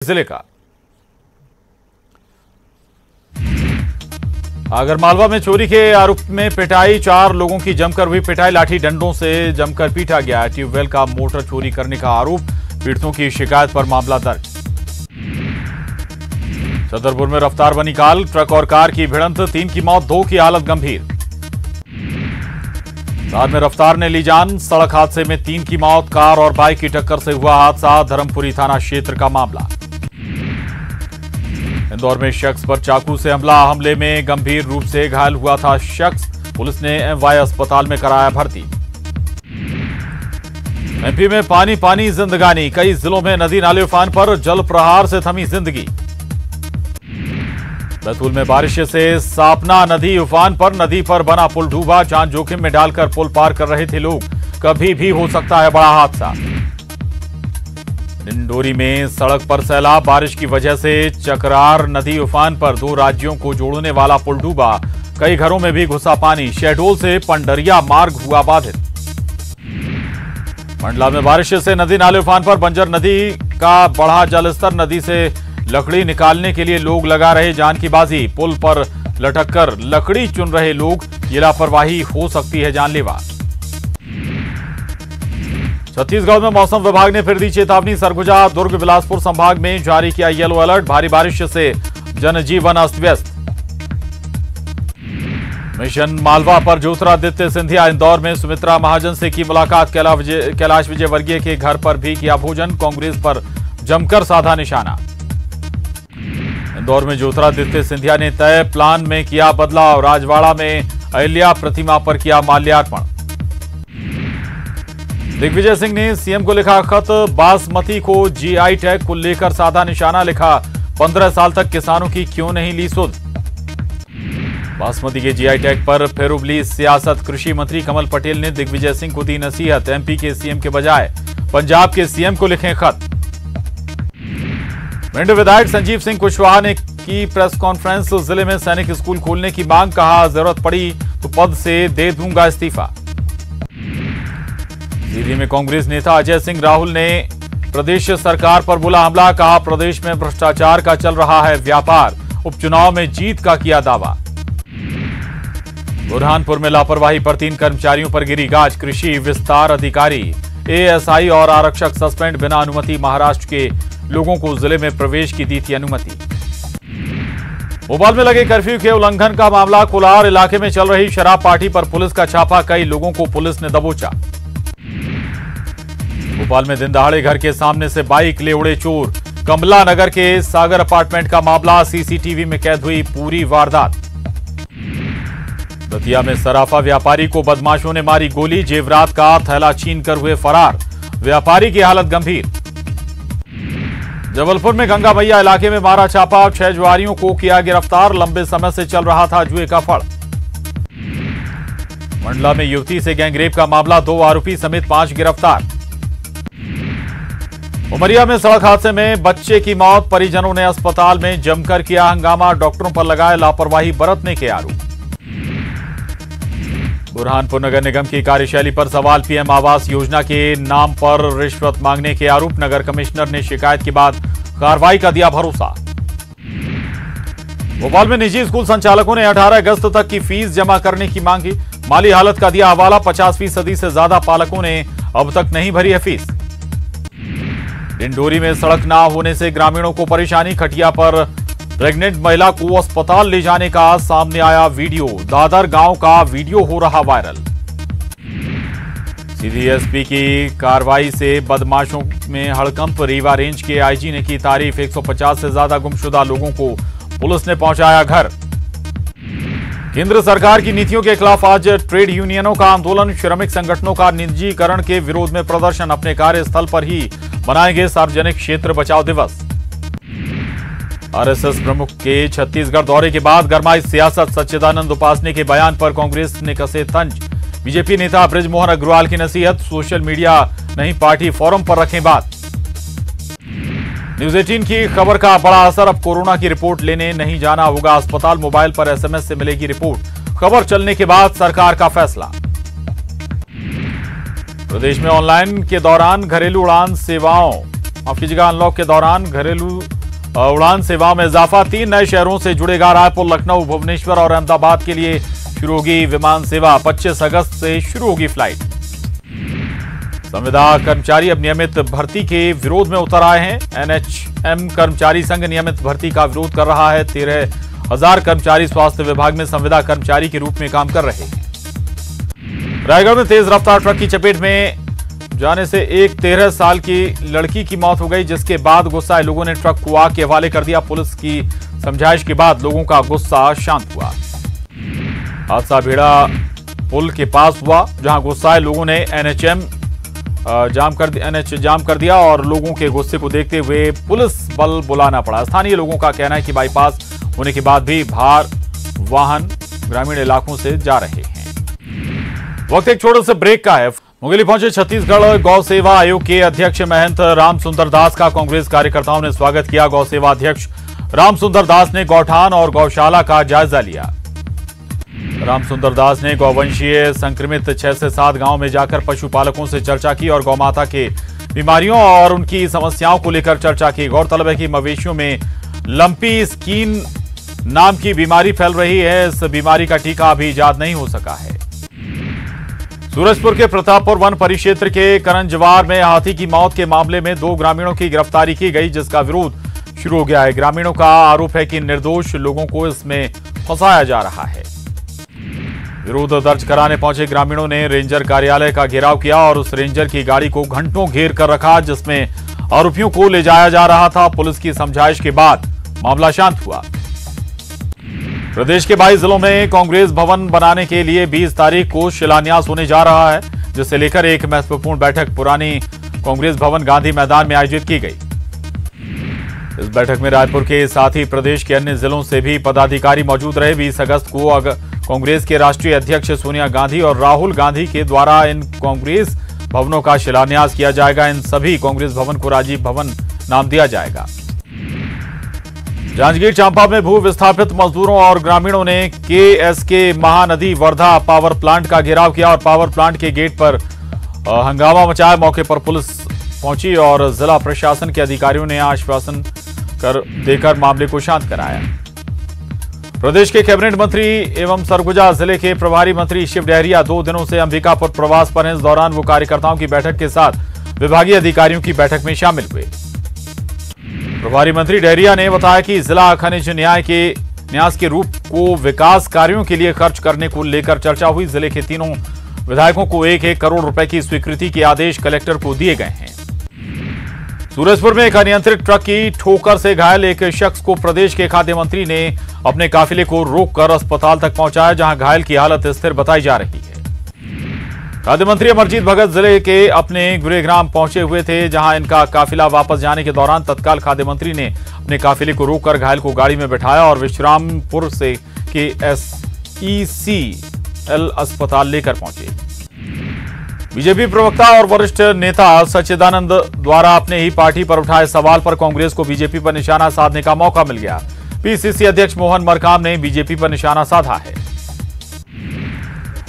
जिले का आगरमालवा में चोरी के आरोप में पिटाई, 4 लोगों की जमकर हुई पिटाई, लाठी डंडों से जमकर पीटा गया। ट्यूबवेल का मोटर चोरी करने का आरोप, पीड़ितों की शिकायत पर मामला दर्ज। छतरपुर में रफ्तार बनी काल, ट्रक और कार की भिड़ंत, 3 की मौत, 2 की हालत गंभीर। साथ में रफ्तार ने ली जान, सड़क हादसे में 3 की मौत, कार और बाइक की टक्कर से हुआ हादसा, धर्मपुरी थाना क्षेत्र का मामला। इंदौर में शख्स पर चाकू से हमले में गंभीर रूप से घायल हुआ था शख्स, पुलिस ने एमवाई अस्पताल में कराया भर्ती। एमपी में पानी जिंदगानी, कई जिलों में नदी नाले उफान पर, जल प्रहार से थमी जिंदगी। बैतूल में बारिश से सापना नदी उफान पर, नदी पर बना पुल डूबा, जान जोखिम में डालकर पुल पार कर रहे थे लोग, कभी भी हो सकता है बड़ा हादसा। डिंडोरी में सड़क पर सैलाब, बारिश की वजह से चकरार नदी उफान पर 2 राज्यों को जोड़ने वाला पुल डूबा, कई घरों में भी घुसा पानी, शहडोल से पंडरिया मार्ग हुआ बाधित। मंडला में बारिश से नदी नाले उफान पर, बंजर नदी का बढ़ा जलस्तर, नदी से लकड़ी निकालने के लिए लोग लगा रहे जान की बाजी, पुल पर लटककर लकड़ी चुन रहे लोग, ये लापरवाही हो सकती है जानलेवा। छत्तीसगढ़ में मौसम विभाग ने फिर दी चेतावनी, सरगुजा, दुर्ग, बिलासपुर संभाग में जारी किया येलो अलर्ट, भारी बारिश से जनजीवन अस्त व्यस्त। मिशन मालवा पर ज्योतिरादित्य सिंधिया, इंदौर में सुमित्रा महाजन से की मुलाकात, कैलाश विजयवर्गीय के घर पर भी किया भोजन, कांग्रेस पर जमकर साधा निशाना। इंदौर में ज्योतिरादित्य सिंधिया ने तय प्लान में किया बदलाव, राजवाड़ा में अहिल्या प्रतिमा पर किया माल्यार्पण। दिग्विजय सिंह ने सीएम को लिखा खत, बासमती को जीआई टैग को लेकर साधा निशाना, लिखा 15 साल तक किसानों की क्यों नहीं ली सुध। बासमती के जीआई टैग पर फिर उबली सियासत, कृषि मंत्री कमल पटेल ने दिग्विजय सिंह को दी नसीहत, एमपी के सीएम के बजाय पंजाब के सीएम को लिखें खत। भिंड विधायक संजीव सिंह कुशवाहा ने की प्रेस कॉन्फ्रेंस, जिले में सैनिक स्कूल खोलने की मांग, कहा जरूरत पड़ी तो पद से दे दूंगा इस्तीफा। दिल्ली में कांग्रेस नेता अजय सिंह राहुल ने प्रदेश सरकार पर बोला हमला, कहा प्रदेश में भ्रष्टाचार का चल रहा है व्यापार, उपचुनाव में जीत का किया दावा। बुरहानपुर में लापरवाही पर 3 कर्मचारियों पर गिरी गाज, कृषि विस्तार अधिकारी, एएसआई और आरक्षक सस्पेंड, बिना अनुमति महाराष्ट्र के लोगों को जिले में प्रवेश की दी थी अनुमति। भोपाल में लगे कर्फ्यू के उल्लंघन का मामला, कोलार इलाके में चल रही शराब पार्टी पर पुलिस का छापा, कई लोगों को पुलिस ने दबोचा। भोपाल में दिन दहाड़े घर के सामने से बाइक ले उड़े चोर, कमला नगर के सागर अपार्टमेंट का मामला, सीसीटीवी में कैद हुई पूरी वारदात। दतिया में सराफा व्यापारी को बदमाशों ने मारी गोली, जेवरात का थैला छीनकर हुए फरार, व्यापारी की हालत गंभीर। जबलपुर में गंगा मैया इलाके में मारा छापा, 6 जुआरियों को किया गिरफ्तार, लंबे समय से चल रहा था जुए का फड़। मंडला में युवती से गैंगरेप का मामला, 2 आरोपी समेत 5 गिरफ्तार। उमरिया में सड़क हादसे में बच्चे की मौत, परिजनों ने अस्पताल में जमकर किया हंगामा, डॉक्टरों पर लगाए लापरवाही बरतने के आरोप। बुरहानपुर नगर निगम की कार्यशैली पर सवाल, पीएम आवास योजना के नाम पर रिश्वत मांगने के आरोप, नगर कमिश्नर ने शिकायत के बाद कार्रवाई का दिया भरोसा। भोपाल में निजी स्कूल संचालकों ने 18 अगस्त तक की फीस जमा करने की मांगी, माली हालत का दिया हवाला, 50% से ज्यादा पालकों ने अब तक नहीं भरी है फीस। डिंडोरी में सड़क ना होने से ग्रामीणों को परेशानी, खटिया पर प्रेग्नेंट महिला को अस्पताल ले जाने का सामने आया वीडियो, दादर गांव का वीडियो हो रहा वायरल। सीडीएसपी की कार्रवाई से बदमाशों में हड़कंप, रीवा रेंज के आईजी ने की तारीफ, 150 से ज्यादा गुमशुदा लोगों को पुलिस ने पहुंचाया घर। केंद्र सरकार की नीतियों के खिलाफ आज ट्रेड यूनियनों का आंदोलन, श्रमिक संगठनों का निजीकरण के विरोध में प्रदर्शन, अपने कार्यस्थल पर ही बनाएंगे सार्वजनिक क्षेत्र बचाओ दिवस। आरएसएस प्रमुख के छत्तीसगढ़ दौरे के बाद गरमाई सियासत, सच्चिदानंद उपासने के बयान पर कांग्रेस ने कसे तंज, बीजेपी नेता बृजमोहन अग्रवाल की नसीहत, सोशल मीडिया नहीं पार्टी फोरम पर रखें बात। न्यूज 18 की खबर का बड़ा असर, अब कोरोना की रिपोर्ट लेने नहीं जाना होगा अस्पताल, मोबाइल पर एसएमएस से मिलेगी रिपोर्ट, खबर चलने के बाद सरकार का फैसला। प्रदेश में ऑनलाइन के दौरान घरेलू उड़ान सेवाओं माफ कीजिएगा, अनलॉक के दौरान घरेलू उड़ान सेवा में इजाफा। 3 नए शहरों से जुड़ेगा रायपुर, लखनऊ, भुवनेश्वर और अहमदाबाद के लिए शुरू होगी विमान सेवा। 25 अगस्त से शुरू होगी फ्लाइट। संविदा कर्मचारी अब नियमित भर्ती के विरोध में उतर आए हैं। एनएचएम कर्मचारी संघ नियमित भर्ती का विरोध कर रहा है। 13,000 कर्मचारी स्वास्थ्य विभाग में संविदा कर्मचारी के रूप में काम कर रहे हैं। रायगढ़ में तेज रफ्तार ट्रक की चपेट में जाने से एक 13 साल की लड़की की मौत हो गई, जिसके बाद गुस्साए लोगों ने ट्रक को आग के हवाले कर दिया। पुलिस की समझाइश के बाद लोगों का गुस्सा शांत हुआ। हादसा भेड़ा पुल के पास हुआ, जहां गुस्साए लोगों ने एनएच जाम कर दिया और लोगों के गुस्से को देखते हुए पुलिस बल बुलाना पड़ा। स्थानीय लोगों का कहना है कि बाईपास होने के बाद भी भार वाहन ग्रामीण इलाकों से जा रहे हैं। वक्त एक छोटे से ब्रेक का है। मुंगेली पहुंचे छत्तीसगढ़ गौ सेवा आयोग के अध्यक्ष महंत रामसुंदर दास का कांग्रेस कार्यकर्ताओं ने स्वागत किया। गौ सेवा अध्यक्ष रामसुंदर दास ने गौठान और गौशाला का जायजा लिया। रामसुंदर दास ने गौवंशीय संक्रमित 6 से 7 गांव में जाकर पशुपालकों से चर्चा की और गौमाता के बीमारियों और उनकी समस्याओं को लेकर चर्चा की। गौरतलब है कि मवेशियों में लंपी स्किन नाम की बीमारी फैल रही है। इस बीमारी का टीका अभी इजाद नहीं हो सका है। सूरजपुर के प्रतापपुर वन परिक्षेत्र के करंजवार में हाथी की मौत के मामले में 2 ग्रामीणों की गिरफ्तारी की गई, जिसका विरोध शुरू हो गया है। ग्रामीणों का आरोप है कि निर्दोष लोगों को इसमें फंसाया जा रहा है। विरोध दर्ज कराने पहुंचे ग्रामीणों ने रेंजर कार्यालय का घेराव किया और उस रेंजर की गाड़ी को घंटों घेर कर रखा, जिसमें आरोपियों को ले जाया जा रहा था। पुलिस की समझाइश के बाद मामला शांत हुआ। प्रदेश के 22 जिलों में कांग्रेस भवन बनाने के लिए 20 तारीख को शिलान्यास होने जा रहा है, जिसे लेकर एक महत्वपूर्ण बैठक पुरानी कांग्रेस भवन गांधी मैदान में आयोजित की गई। इस बैठक में रायपुर के साथ ही प्रदेश के अन्य जिलों से भी पदाधिकारी मौजूद रहे। 20 अगस्त को कांग्रेस के राष्ट्रीय अध्यक्ष सोनिया गांधी और राहुल गांधी के द्वारा इन कांग्रेस भवनों का शिलान्यास किया जाएगा। इन सभी कांग्रेस भवन को राजीव भवन नाम दिया जाएगा। जांजगीर चांपा में भू विस्थापित मजदूरों और ग्रामीणों ने KSK Mahanadi Wardha power plant का घेराव किया और पावर प्लांट के गेट पर हंगामा मचाया। मौके पर पुलिस पहुंची और जिला प्रशासन के अधिकारियों ने आश्वासन देकर मामले को शांत कराया। प्रदेश के कैबिनेट मंत्री एवं सरगुजा जिले के प्रभारी मंत्री शिव डहरिया 2 दिनों से अंबिकापुर प्रवास पर हैं। इस दौरान वो कार्यकर्ताओं की बैठक के साथ विभागीय अधिकारियों की बैठक में शामिल हुए। प्रभारी मंत्री डहरिया ने बताया कि जिला खनिज न्यास के रूप को विकास कार्यों के लिए खर्च करने को लेकर चर्चा हुई। जिले के 3 विधायकों को 1-1 करोड़ रुपए की स्वीकृति के आदेश कलेक्टर को दिए गए हैं। सूरजपुर में एक अनियंत्रित ट्रक की ठोकर से घायल एक शख्स को प्रदेश के खाद्य मंत्री ने अपने काफिले को रोककर अस्पताल तक पहुंचाया, जहां घायल की हालत स्थिर बताई जा रही है। खाद्य मंत्री अमरजीत भगत जिले के अपने गृहग्राम पहुंचे हुए थे, जहां इनका काफिला वापस जाने के दौरान तत्काल खाद्य मंत्री ने अपने काफिले को रोककर घायल को गाड़ी में बिठाया और विश्रामपुर से के SECL अस्पताल लेकर पहुंचे। बीजेपी प्रवक्ता और वरिष्ठ नेता सच्चिदानंद द्वारा अपने ही पार्टी पर उठाए सवाल पर कांग्रेस को बीजेपी पर निशाना साधने का मौका मिल गया। पीसीसी अध्यक्ष मोहन मरकाम ने बीजेपी पर निशाना साधा है।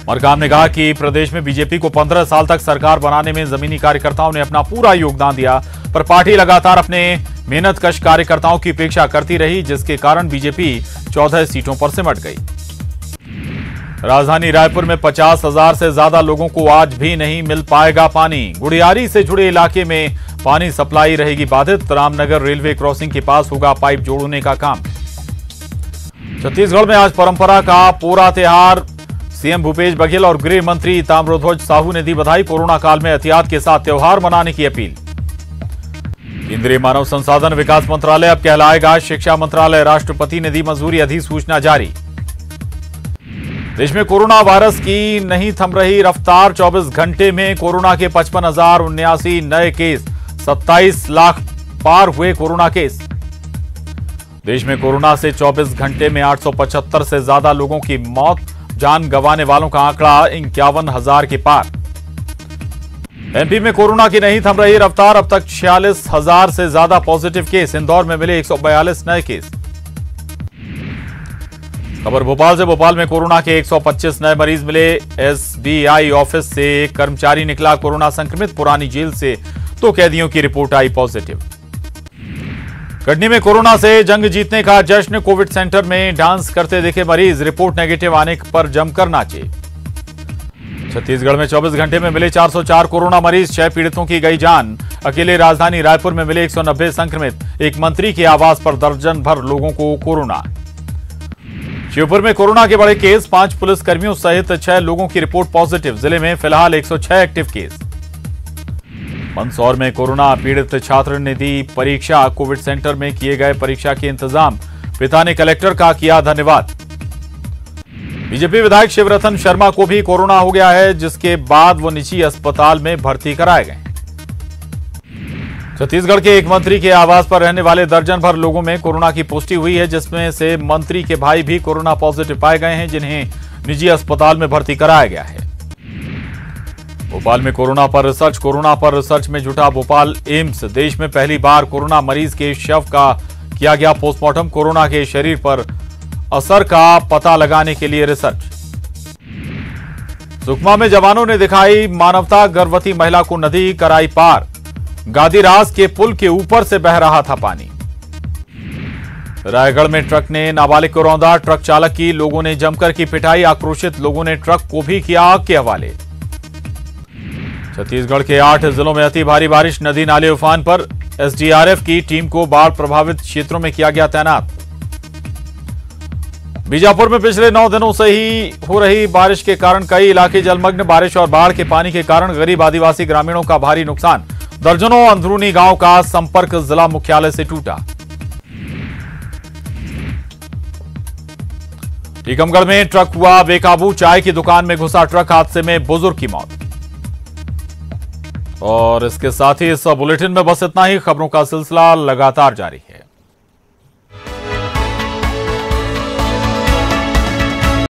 मरकाम ने कहा कि प्रदेश में बीजेपी को 15 साल तक सरकार बनाने में जमीनी कार्यकर्ताओं ने अपना पूरा योगदान दिया, पर पार्टी लगातार अपने मेहनतकश कार्यकर्ताओं की उपेक्षा करती रही, जिसके कारण बीजेपी 14 सीटों पर सिमट गई। राजधानी रायपुर में 50,000 से ज्यादा लोगों को आज भी नहीं मिल पाएगा पानी। गुड़ियारी से जुड़े इलाके में पानी सप्लाई रहेगी बाधित। रामनगर रेलवे क्रॉसिंग के पास होगा पाइप जोड़ने का काम। छत्तीसगढ़ में आज परंपरा का पूरा त्योहार। सीएम भूपेश बघेल और गृह मंत्री ताम्रध्वज साहू ने दी बधाई। कोरोना काल में एहतियात के साथ त्योहार मनाने की अपील। केंद्रीय मानव संसाधन विकास मंत्रालय अब कहलाएगा शिक्षा मंत्रालय। राष्ट्रपति ने दी मंजूरी, अधिसूचना जारी। देश में कोरोना वायरस की नहीं थम रही रफ्तार। 24 घंटे में कोरोना के 55,079 नए केस, 27 लाख पार हुए कोरोना केस। देश में कोरोना से 24 घंटे में 875 से ज्यादा लोगों की मौत। जान गंवाने वालों का आंकड़ा 51,000 के पार। एमपी में कोरोना की नहीं थम रही रफ्तार। अब तक 46,000 से ज्यादा पॉजिटिव केस। इंदौर में मिले 142 नए केस। खबर भोपाल से। भोपाल में कोरोना के 125 नए मरीज मिले। एसबीआई ऑफिस से एक कर्मचारी निकला कोरोना संक्रमित। पुरानी जेल से 2 कैदियों की रिपोर्ट आई पॉजिटिव। कटनी में कोरोना से जंग जीतने का जश्न, कोविड सेंटर में डांस करते दिखे मरीज, रिपोर्ट नेगेटिव आने पर जमकर नाचे। छत्तीसगढ़ में 24 घंटे में मिले 404 कोरोना मरीज, 6 पीड़ितों की गई जान। अकेले राजधानी रायपुर में मिले 190 संक्रमित, एक मंत्री के आवास पर दर्जन भर लोगों को कोरोना। श्योपुर में कोरोना के बड़े केस, 5 पुलिसकर्मियों सहित 6 लोगों की रिपोर्ट पॉजिटिव। जिले में फिलहाल 106 एक्टिव केस। मंदसौर में कोरोना पीड़ित छात्र ने दी परीक्षा, कोविड सेंटर में किए गए परीक्षा के इंतजाम, पिता ने कलेक्टर का किया धन्यवाद। बीजेपी विधायक शिवरतन शर्मा को भी कोरोना हो गया है, जिसके बाद वो निजी अस्पताल में भर्ती कराए गए। छत्तीसगढ़ के एक मंत्री के आवास पर रहने वाले दर्जन भर लोगों में कोरोना की पुष्टि हुई है, जिसमें से मंत्री के भाई भी कोरोना पॉजिटिव पाए गए हैं, जिन्हें निजी अस्पताल में भर्ती कराया गया है। भोपाल में कोरोना पर रिसर्च में जुटा भोपाल एम्स। देश में पहली बार कोरोना मरीज के शव का किया गया पोस्टमार्टम, कोरोना के शरीर पर असर का पता लगाने के लिए रिसर्च। सुकमा में जवानों ने दिखाई मानवता, गर्भवती महिला को नदी कराई पार, गादीरास के पुल के ऊपर से बह रहा था पानी। रायगढ़ में ट्रक ने नाबालिग को रौंदा, ट्रक चालक की लोगों ने जमकर की पिटाई, आक्रोशित लोगों ने ट्रक को भी किया आग के हवाले। छत्तीसगढ़ के 8 जिलों में अति भारी बारिश, नदी नाले उफान पर, एसडीआरएफ की टीम को बाढ़ प्रभावित क्षेत्रों में किया गया तैनात। बीजापुर में पिछले 9 दिनों से ही हो रही बारिश के कारण कई इलाके जलमग्न, बारिश और बाढ़ के पानी के कारण गरीब आदिवासी ग्रामीणों का भारी नुकसान, दर्जनों अंदरूनी गांव का संपर्क जिला मुख्यालय से टूटा। टीकमगढ़ में ट्रक हुआ बेकाबू, चाय की दुकान में घुसा ट्रक, हादसे में बुजुर्ग की मौत। और इसके साथ ही इस बुलेटिन में बस इतना ही। खबरों का सिलसिला लगातार जारी है।